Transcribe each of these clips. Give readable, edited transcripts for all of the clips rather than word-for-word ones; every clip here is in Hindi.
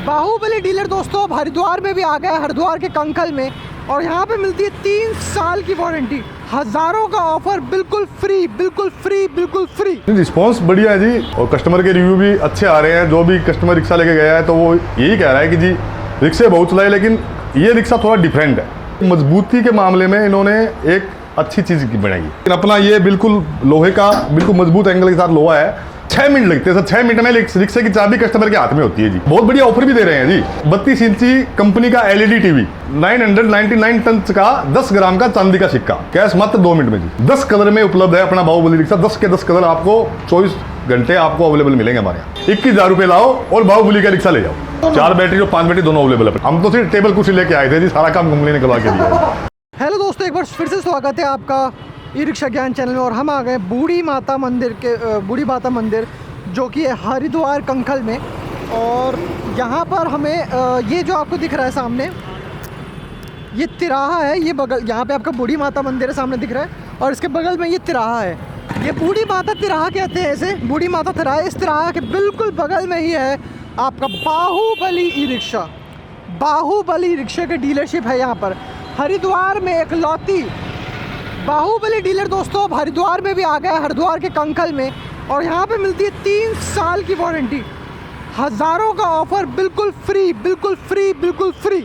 बाहुबली डीलर दोस्तों अब हरिद्वार में भी आ गया, हरिद्वार के कंखल में। और यहाँ पे मिलती है 3 साल की वारंटी, हज़ारों का ऑफर, बिल्कुल फ्री बिल्कुल फ्री बिल्कुल फ्री। रिस्पांस बढ़िया है जी, और कस्टमर के रिव्यू भी अच्छे आ रहे हैं। जो भी कस्टमर रिक्शा लेके गया है तो वो यही कह रहा है कि जी रिक्शे बहुत चलाए, लेकिन ये रिक्शा थोड़ा डिफरेंट है। मजबूती के मामले में इन्होंने एक अच्छी चीज़ की बनाई है। अपना ये बिल्कुल लोहे का, बिल्कुल मजबूत एंगल के साथ लोहा है। 6 मिनट लगते हैं सर, 6 मिनट में रिक्शे की चाबी कस्टमर के हाथ में होती है जी। बहुत बढ़िया ऑफर भी दे रहे हैं जी। 32 इंची कंपनी का LED टीवी, 999 टन का 10 ग्राम का चांदी का सिक्का, कैश मात्र 2 मिनट में जी। 10 कलर में उपलब्ध है अपना बाहुबली रिक्शा। 10 के 10 कलर आपको 24 घंटे आपको अवेलेबल मिलेंगे हमारे यहाँ। 21,000 रुपये लाओ और बाहुबली का रिक्शा ले जाओ। 4 बैटरी और 5 बैटरी दोनों अवेलेबल है। हम तो सिर्फ टेबल कुर्सी लेके आए थे जी, सारा काम कंपनी ने करवा के दिया। हेलो दोस्तों, एक बार फिर से स्वागत है आपका ई रिक्शा ज्ञान चैनल में। और हम आ गए बूढ़ी माता मंदिर जो कि है हरिद्वार कंखल में। और यहाँ पर हमें ये जो आपको दिख रहा है सामने, ये तिराहा है। ये बगल यहाँ पे आपका बूढ़ी माता मंदिर है, सामने दिख रहा है। और इसके बगल में ये तिराहा है। ये बूढ़ी माता तिराहा कहते हैं इसे, बूढ़ी माता तिराहा। इस तिराहा के बिल्कुल बगल में ही है आपका बाहुबली ई रिक्शा। बाहुबली रिक्शे की डीलरशिप है यहाँ पर हरिद्वार में एकलौती। बाहुबली डीलर दोस्तों अब हरिद्वार में भी आ गया, हरिद्वार के कंखल में। और यहाँ पे मिलती है 3 साल की वारंटी, हज़ारों का ऑफर, बिल्कुल फ्री बिल्कुल फ्री बिल्कुल फ्री।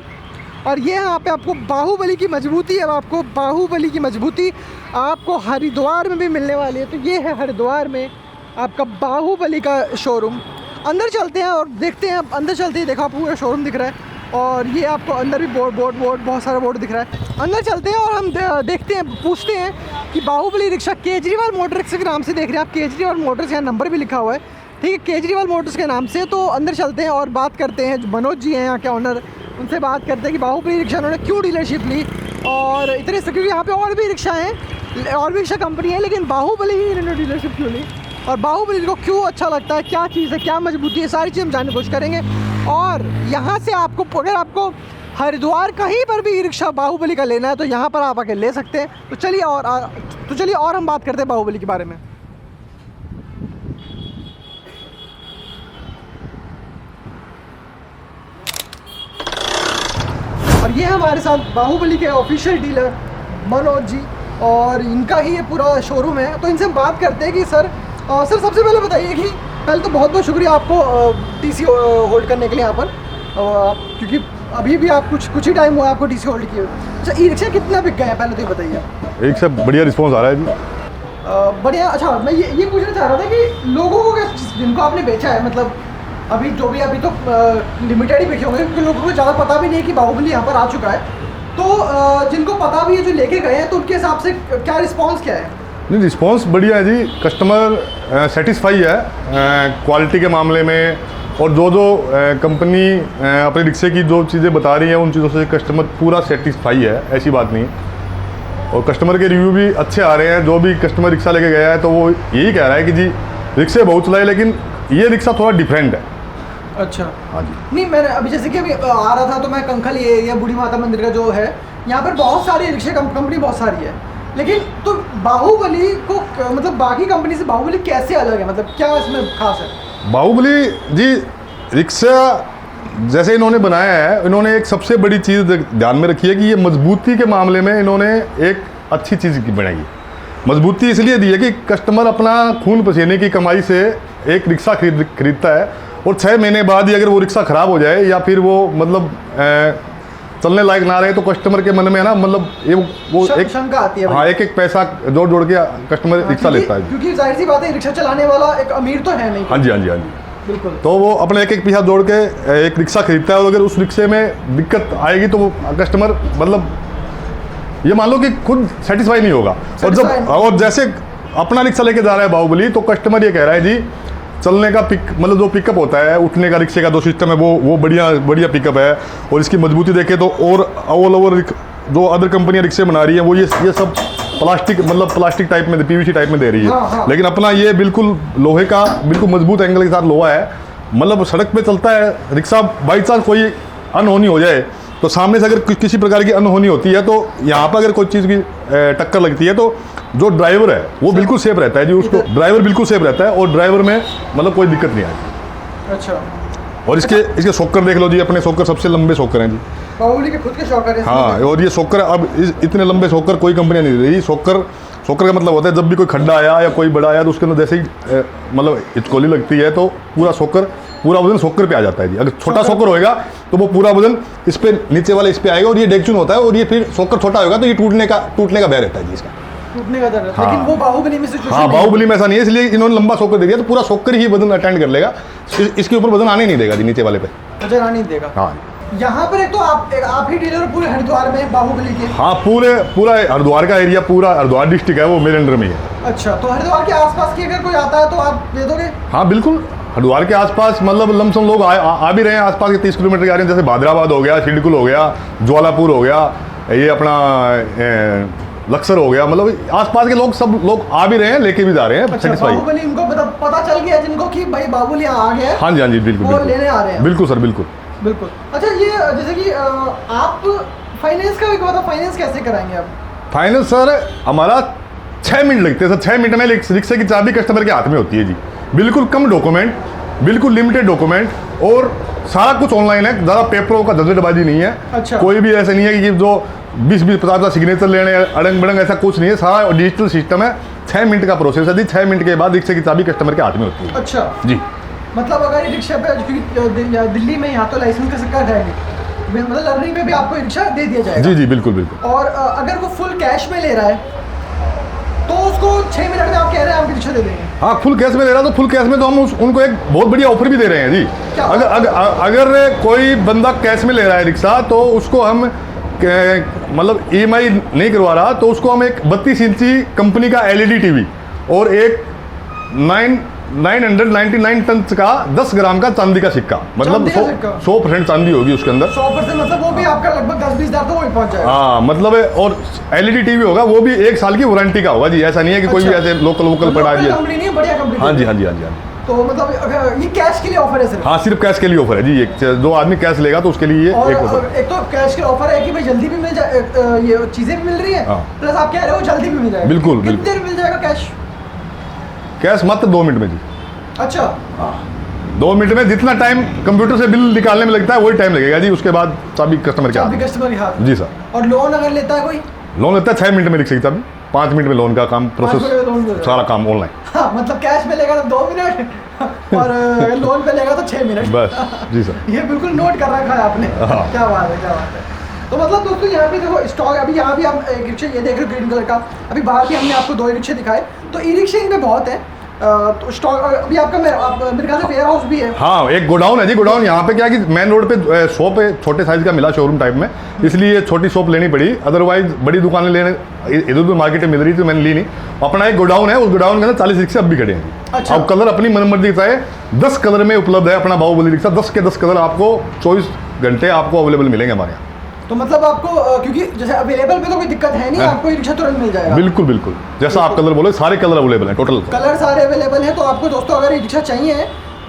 और ये यहाँ पे आपको बाहुबली की मजबूती है, आपको बाहुबली की मजबूती आपको हरिद्वार में भी मिलने वाली है। तो ये है हरिद्वार में आपका बाहुबली का शोरूम। अंदर चलते हैं और देखते हैं। अंदर चलते ही देखा पूरा शोरूम दिख रहा है। और ये आपको अंदर भी बोर्ड बहुत सारा बोर्ड दिख रहा है। अंदर चलते हैं और हम देखते हैं, पूछते हैं कि बाहुबली रिक्शा केजरीवाल मोटर्स के नाम से देख रहे हैं आप। केजरीवाल मोटर्स, यहाँ नंबर भी लिखा हुआ है, ठीक है, केजरीवाल मोटर्स के नाम से। तो अंदर चलते हैं और बात करते हैं। जो मनोज जी हैं यहाँ के ऑनर, उनसे बात करते हैं कि बाहुबली रिक्शा उन्होंने क्यों डीलरशिप ली। और इतने से, क्योंकि यहाँ पे और भी रिक्शा हैं, और भी रिक्शा कंपनी है, लेकिन बाहुबली ही इन्होंने डीलरशिप क्यों ली और बाहुबली को क्यों अच्छा लगता है, क्या चीज़ है, क्या मजबूती है, सारी चीज़ हम जानने की कोशिश करेंगे। और यहाँ से आपको, अगर आपको हरिद्वार कहीं पर भी ई रिक्शा बाहुबली का लेना है तो यहाँ पर आप आके ले सकते हैं। तो चलिए और हम बात करते हैं बाहुबली के बारे में। और ये हमारे साथ बाहुबली के ऑफिशियल डीलर मनोज जी, और इनका ही ये पूरा शोरूम है। तो इनसे हम बात करते हैं कि सर सबसे पहले बताइए कि पहले तो बहुत बहुत शुक्रिया आपको TC होल्ड करने के लिए यहाँ पर, क्योंकि अभी भी आप कुछ ही टाइम हुआ आपको TC होल्ड किए। अच्छा, ई रिक्शा कितना बिक गया है पहले तो ये बताइए। एक से बढ़िया रिस्पॉन्स आ रहा है जी। बढ़िया। अच्छा, मैं ये पूछना चाह रहा था कि लोगों को जिनको आपने बेचा है, मतलब अभी तो लिमिटेड ही बेचे होंगे, क्योंकि लोगों को ज़्यादा पता भी नहीं कि बाहुबली यहाँ पर आ चुका है। तो जिनको पता भी है, जो लेके गए हैं, तो उनके हिसाब से क्या रिस्पॉन्स क्या है? नहीं, रिस्पॉन्स बढ़िया है जी। कस्टमर सेटिस्फाई है क्वालिटी के मामले में। और जो कंपनी अपने रिक्शे की जो चीज़ें बता रही है, उन चीज़ों से कस्टमर पूरा सेटिस्फाई है, ऐसी बात नहीं। और कस्टमर के रिव्यू भी अच्छे आ रहे हैं। जो भी कस्टमर रिक्शा लेके गया है तो वो यही कह रहा है कि जी रिक्शे बहुत चलाए, लेकिन ये रिक्शा थोड़ा डिफरेंट है। अच्छा, हाँ जी। नहीं, मैंने अभी जैसे कि अभी आ रहा था तो मैं कंखल ये बूढ़ी माता मंदिर का जो है, यहाँ पर बहुत सारी रिक्शे कंपनी बहुत सारी है, लेकिन तो बाहुबली को, मतलब बाकी कंपनी से बाहुबली कैसे अलग है, मतलब क्या इसमें खास है? बाहुबली जी रिक्शा जैसे इन्होंने बनाया है, इन्होंने एक सबसे बड़ी चीज़ ध्यान में रखी है कि ये मजबूती के मामले में इन्होंने एक अच्छी चीज़ की बनाई है। मजबूती इसलिए दी है कि कस्टमर अपना खून पसीने की कमाई से एक रिक्शा खरीदता है, और 6 महीने बाद ही अगर वो रिक्शा ख़राब हो जाए या फिर वो मतलब चलने लायक ना रहे, तो कस्टमर के मन में ना, मतलब वो एक शंका आती है। हाँ, एक पैसा जोड़ के कस्टमर रिक्शा लेता है, क्योंकि जाहिर सी बात है, रिक्शा चलाने वाला एक अमीर तो है नहीं। हाँ जी, हाँ जी, हाँ जी, बिल्कुल। तो वो अपने एक पैसा जोड़ के एक रिक्शा खरीदता है। और अगर उस रिक्शे में दिक्कत आएगी तो वो कस्टमर, मतलब ये मान लो कि खुद सेटिस्फाई नहीं होगा। और जैसे अपना रिक्शा लेके जा रहा है बाहुबली, तो कस्टमर ये कह रहा है जी चलने का मतलब जो पिकअप होता है, उठने का रिक्शे का जो सिस्टम है, वो बढ़िया पिकअप है। और इसकी मजबूती देखें तो, और ऑल ओवर जो अदर कंपनियां रिक्शे बना रही हैं, वो ये सब प्लास्टिक टाइप में, PVC टाइप में दे रही है। हाँ। लेकिन अपना ये बिल्कुल लोहे का, बिल्कुल मजबूत एंगल के साथ लोहा है। मतलब सड़क पे चलता है रिक्शा, बाई चांस कोई अनहोनी हो जाए तो सामने से अगर किसी प्रकार की अनहोनी होती है, तो यहाँ पर अगर कोई चीज़ की टक्कर लगती है, तो जो ड्राइवर है वो बिल्कुल सेफ रहता है जी। उसको ड्राइवर बिल्कुल सेफ रहता है, और ड्राइवर में मतलब कोई दिक्कत नहीं आती। अच्छा, और इसके शॉकर देख लो जी, अपने शॉकर सबसे लंबे शॉकर हैं जी। बाहुबली के खुद के शॉकर है। हाँ, और ये शॉकर अब इतने लंबे शॉकर कोई कंपनी नहीं दे रही। शॉकर का मतलब होता है जब भी कोई खड्डा आया या कोई बड़ा आया तो उसके अंदर जैसे ही मतलब हिचकोली लगती है तो पूरा वजन शॉकर पे आ जाता है जी। अगर छोटा शॉकर होएगा तो वो पूरा वजन इस पे नीचे वाले इस पे आएगा और ये डेक्चुन होता है, और ये फिर शॉकर छोटा होगा तो ये टूटने का भय रहता है जी इसका, टूटने का डर है। हाँ। लेकिन वो बाहुबली में सिचुएशन हाँ, बाहुबली में ऐसा नहीं है, इसलिए इन्होंने लंबा शॉकर दे दिया तो पूरा शॉकर ही वजन अटेंड कर लेगा, इसके ऊपर वजन आने नहीं देगा जी नीचे वाले पे। वजन आने नहीं देगा। हाँ, यहाँ पर एक तो आप ही डीलर पूरे हरिद्वार में बाहुबली के। हाँ, पूरा हरिद्वार का एरिया, पूरा हरिद्वार डिस्ट्रिक्ट है वो मेरे अंडर में ही है। अच्छा, तो हरिद्वार के आसपास की अगर कोई आता है तो आप दे दोगे? हाँ बिल्कुल, हरिद्वार के आसपास मतलब लमसम लोग आ भी रहे हैं, आसपास के 30 किलोमीटर के आ रहे हैं, जैसे भादराबाद हो गया, सिडकुल हो गया, ज्वालापुर हो गया, ये अपना लक्सर हो गया, मतलब आसपास के सब लोग आ भी रहे हैं, लेके भी जा रहे हैं। अच्छा, बाहुबली इनको पता चल गया जिनको कि भाई बाहुबली यहाँ आ गया है। हाँ जी, हाँ जी, बिल्कुल, वो लेने आ रहे हैं। बिल्कुल सर, बिल्कुल। अच्छा, ये जैसे कि आप फाइनेंस का भी बताओ, फाइनेंस कैसे कराएंगे आप? फाइनेंस सर हमारा 6 मिनट लगते हैं सर, 6 मिनट में रिक्शे की चाबी कस्टमर के हाथ में होती है जी। बिल्कुल कम डॉक्यूमेंट, बिल्कुल लिमिटेड डॉक्यूमेंट, और सारा कुछ ऑनलाइन है, ज़्यादा पेपरों का झंझटबाजी नहीं है। अच्छा। कोई भी ऐसा नहीं है कि जो 20-50 सिग्नेचर लेने अड़ंग बड़ंग, ऐसा कुछ नहीं है, सारा डिजिटल सिस्टम है। 6 मिनट का प्रोसेस है जी, 6 मिनट के बाद रिक्शे की चाबी कस्टमर के हाथ में होती है। अच्छा जी, मतलब अगर ये रिक्शा पे दिल्ली में यहाँ तो लाइसेंस का सिक्का रहेंगे, मतलब लर्निंग में भी आपको रिक्शा दे दिया जाएगा। जी जी, बिल्कुल बिल्कुल। और अगर वो फुल कैश में ले रहा है तो उसको 6 मिनट में आप कह रहे हैं आप रिक्शा दे देंगे? हाँ, फुल कैश में ले रहा है तो फुल कैश में तो हम उनको एक बहुत बढ़िया ऑफर भी दे रहे हैं जी। अगर कोई बंदा कैश में ले रहा है रिक्शा तो उसको हम मतलब EMI नहीं करवा रहा तो उसको हम एक 32 इंची कंपनी का LED टीवी और एक 999 टन का 10 ग्राम का चांदी का सिक्का, मतलब 100% चांदी होगी उसके अंदर। 100%, मतलब वो भी आपका लगभग 10-20 हज़ार तो वही पहुंच जाएगा। हाँ, मतलब और LED टीवी होगा, वो भी 1 साल की वारंटी का होगा जी। ऐसा नहीं है कि कोई भी ऐसे लोकल पड़ा दिया। कंपनी नहीं है, बढ़िया कंपनी। हाँ जी, हाँ जी, हाँ जी, हाँ। तो मतलब ये कैश के लिए ऑफर है सिर्फ? हाँ, सिर्फ कैश के लिए ऑफर है जी। जो आदमी कैश लेगा तो उसके लिए ये एक ऑफर। एक तो कैश के ऑफर है कि भाई जल्दी भी मिल जाए, ये चीजें भी मिल रही है, प्लस आप कह रहे हो जल्दी भी मिल जाएगा। बिल्कुल, कितने देर मिल जाएगा कैश मात्र 2 मिनट में जी। अच्छा, 2 मिनट में जितना टाइम कंप्यूटर से बिल निकालने में लगता है वही टाइम लगेगा जी। उसके बाद चाबी कस्टमर के हाथ। जी सर। और लोन अगर लेता है कोई? लोन लेता है 6 मिनट में लिख सकता है, 5 मिनट में लोन का काम प्रोसेस, सारा काम ऑनलाइन। हाँ, मतलब कैश में लेगा तो 2 मिनट और लोन पे लेगा तो 6 मिनट बस। जी सर। ये बिल्कुल नोट कर रखा है आपने। क्या बात है, क्या बात है। तो मतलब दोस्तों यहाँ पे देखो स्टॉक, अभी यहाँ भी आप एक रिक्शा ये देख रहे हो ग्रीन कलर का, अभी बाहर भी हमने आपको 2 रिक्शे दिखाए, तो ई रिक्शा इनमें बहुत है। तो स्टॉक अभी आपका मेरे ख्याल से वेयर हाउस भी है। हाँ, एक गोडाउन है जी। गोडाउन यहाँ पे क्या है कि मेन रोड पे शॉप है, छोटे साइज का मिला शोरूम टाइप में, इसलिए छोटी शॉप लेनी पड़ी। अदरवाइज बड़ी दुकानें लेने इधर उधर मार्केट में मिल रही थी, मैंने ली नहीं। अपना एक गोडाउन है, उस गोडाउन के अंदर 40 रिक्शे अब भी खड़े हैं। अच्छा। अब कलर अपनी मनमर्जी का है, 10 कलर में उपलब्ध है अपना बाहुबली रिक्शा। 10 के 10 कलर आपको 24 घंटे आपको अवेलेबल मिलेंगे हमारे यहाँ। तो मतलब आपको क्योंकि जैसे अवेलेबल पे तो कोई दिक्कत है नहीं, आपको रिक्शा तुरंत मिल जाएगा। बिल्कुल बिल्कुल, जैसा आप कलर बोले सारे कलर अवेलेबल हैं, टोटल कलर सारे अवेलेबल हैं। तो आपको दोस्तों अगर रिक्शा चाहिए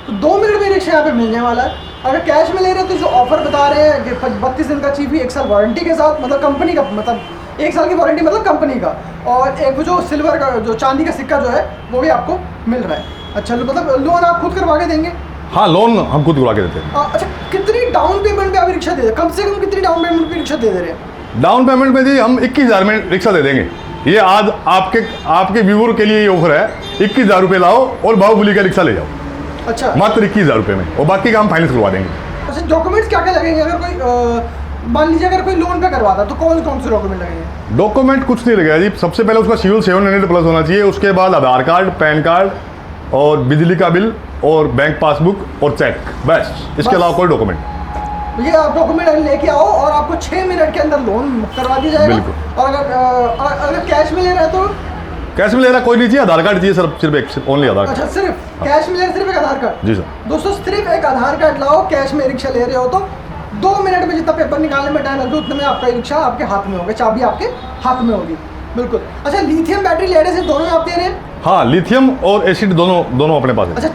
तो 2 मिनट में रिक्शा यहाँ पे मिलने वाला है। अगर कैश में ले रहे हो तो जो ऑफर बता रहे हैं कि 32 दिन का चीफ 1 साल वारंटी के साथ, मतलब कंपनी का, मतलब 1 साल की वारंटी मतलब कंपनी का, और एक वो जो सिल्वर का जो चांदी का सिक्का जो है वो भी आपको मिल रहा है। अच्छा, मतलब लोन आप खुद करवा के देंगे? हाँ, लोन हम खुद करवा के देते हैं। अच्छा, कितनी डाउन पेमेंट पे आप रिक्शा दे रहे हैं? कम से कम कितनी डाउन पेमेंट पे रिक्शा दे रहे हैं? डाउन पेमेंट में जी हम 21,000 में रिक्शा दे देंगे। ये आज आपके व्यूअर के लिए ये ऑफर है, 21,000 रुपये लाओ और बाहुबली का रिक्शा ले जाओ। अच्छा, मात्र 21,000 रुपये में, और बाकी का हम फाइनेंस करवा देंगे। अच्छा, डॉक्यूमेंट्स क्या क्या लगेंगे? अगर कोई मान लीजिए अगर कोई लोन पे करवाता तो कौन कौन से डॉक्यूमेंट लगेंगे? डॉक्यूमेंट कुछ नहीं लगेगा जी। सबसे पहले उसका सिविल 700+ होना चाहिए, उसके बाद आधार कार्ड, पैन कार्ड और बिजली का बिल और बैंक पासबुक और चेक, बस। इसके अलावा कोई डॉक्यूमेंट। ये आप डॉक्यूमेंट लेके आओ और आपको 6 मिनट के अंदर लोन करवा दिया जाएगा। बिल्कुल। और अगर कैश में ले रहा है तो? कैश में ले रहा कोई नहीं चाहिए, आधार कार्ड चाहिए सर, सिर्फ ओनली आधार कार्ड। अच्छा, सिर्फ कैश में ले रहे, सिर्फ एक आधार कार्ड? जी सर। दोस्तों सिर्फ एक आधार कार्ड लाओ, कैश में रिक्शा ले रहे हो तो 2 मिनट में जितना पेपर निकालने में टाइम लगता है उतने में आपका रिक्शा आपके हाथ में होगा, चाबी आपके हाथ में होगी। बिल्कुल। अच्छा, लिथियम बैटरी लेड एसिड दोनों आप दे रहे हैं? हाँ, लिथियम और एसिड दोनों अपने पास है। अच्छा,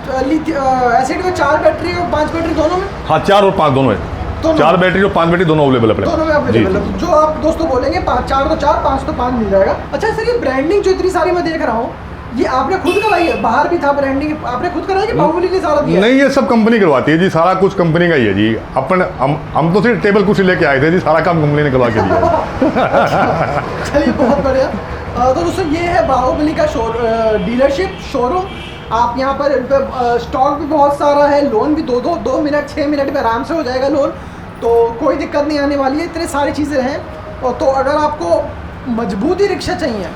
एसिड में 4 बैटरी और 5 बैटरी दोनों में? हाँ, 4 और 5 दोनों है। 4 बैटरी और 5 बैटरी दोनों अवेलेबल है, दोनों में अवेलेबल है। जो आप दोस्तों बोलेंगे 4 तो 4, 5 तो 5 मिल जाएगा। अच्छा सर, ये ब्रांडिंग जो इतनी सारी मैं देख रहा हूँ, ये आपने खुद कराई है? बाहर भी था ब्रांडिंग, आपने खुद कराई कि बाहुबली ने सारा दिया? नहीं, ये सब कंपनी करवाती है जी, सारा कुछ कंपनी का ही है जी। अपन हम तो सिर्फ टेबल कुर्सी लेके आए थे जी, सारा काम कंपनी ने करवा के दिया। चलिए बहुत बढ़िया। तो दोस्तों ये है बाहुबली का डीलरशिप शोरूम। आप यहाँ पर स्टॉक भी बहुत सारा है, लोन भी 2 मिनट 6 मिनट में आराम से हो जाएगा लोन, तो कोई दिक्कत नहीं आने वाली है, इतनी सारी चीज़ें हैं। और तो अगर आपको मजबूत ही रिक्शा चाहिए,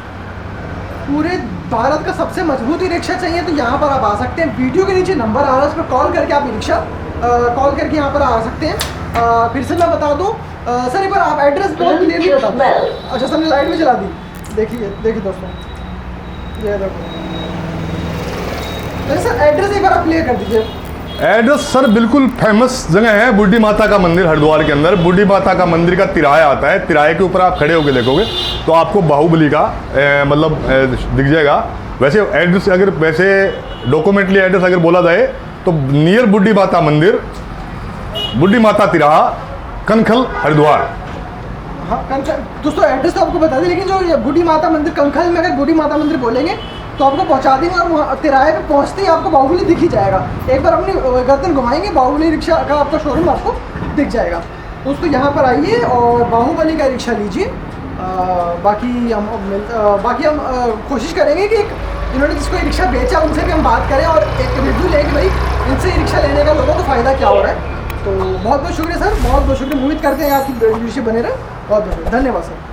पूरे भारत का सबसे मजबूत ही रिक्शा चाहिए, तो यहाँ पर आप आ सकते हैं। वीडियो के नीचे नंबर आ रहा है, उस पर कॉल करके आप रिक्शा कॉल करके यहाँ पर आ सकते हैं। फिर से मैं बता दूँ सर, एक बार आप एड्रेस बहुत क्लियरली बता दो। अच्छा सर ने लाइट में चला दी, देखिए दोस्तों, ये देखो सर, एड्रेस एक बार आप क्लियर कर दीजिए। एड्रेस सर बिल्कुल फेमस जगह है, बूढ़ी माता का मंदिर हरिद्वार के अंदर। बूढ़ी माता का मंदिर का तिराया आता है, तिराहे के ऊपर आप खड़े होकर देखोगे तो आपको बाहुबली का मतलब दिख जाएगा। वैसे एड्रेस अगर वैसे डॉक्यूमेंटली एड्रेस अगर बोला जाए तो नियर बूढ़ी माता मंदिर, बूढ़ी माता तिराहा, कनखल, हरिद्वार। हाँ कंखल दोस्तों, एड्रेस तो आपको बता दें, लेकिन जो बूढ़ी माता मंदिर कंखल में अगर बूढ़ी माता मंदिर बोलेंगे तो आपको पहुंचा देंगे, और वहाँ तिराहे पे पहुंचते ही आपको बाहुबली दिख ही जाएगा। एक बार अपनी गर्दन घुमाएंगे, बाहुबली रिक्शा का आपका शोरूम आपको दिख जाएगा। दोस्तों यहाँ पर आइए और बाहुबली का रिक्शा लीजिए। बाकी हम कोशिश करेंगे कि इन्होंने जिसको रिक्शा बेचा उनसे भी हम बात करें और एक रिव्यू लें कि भाई इनसे रिक्शा लेने का लोगों को फ़ायदा क्या हो रहा है। तो बहुत बहुत शुक्रिया सर, बहुत बहुत शुक्रिया। उम्मीद करते हैं आपकी वीडियो बने रहे। बहुत बहुत धन्यवाद सर।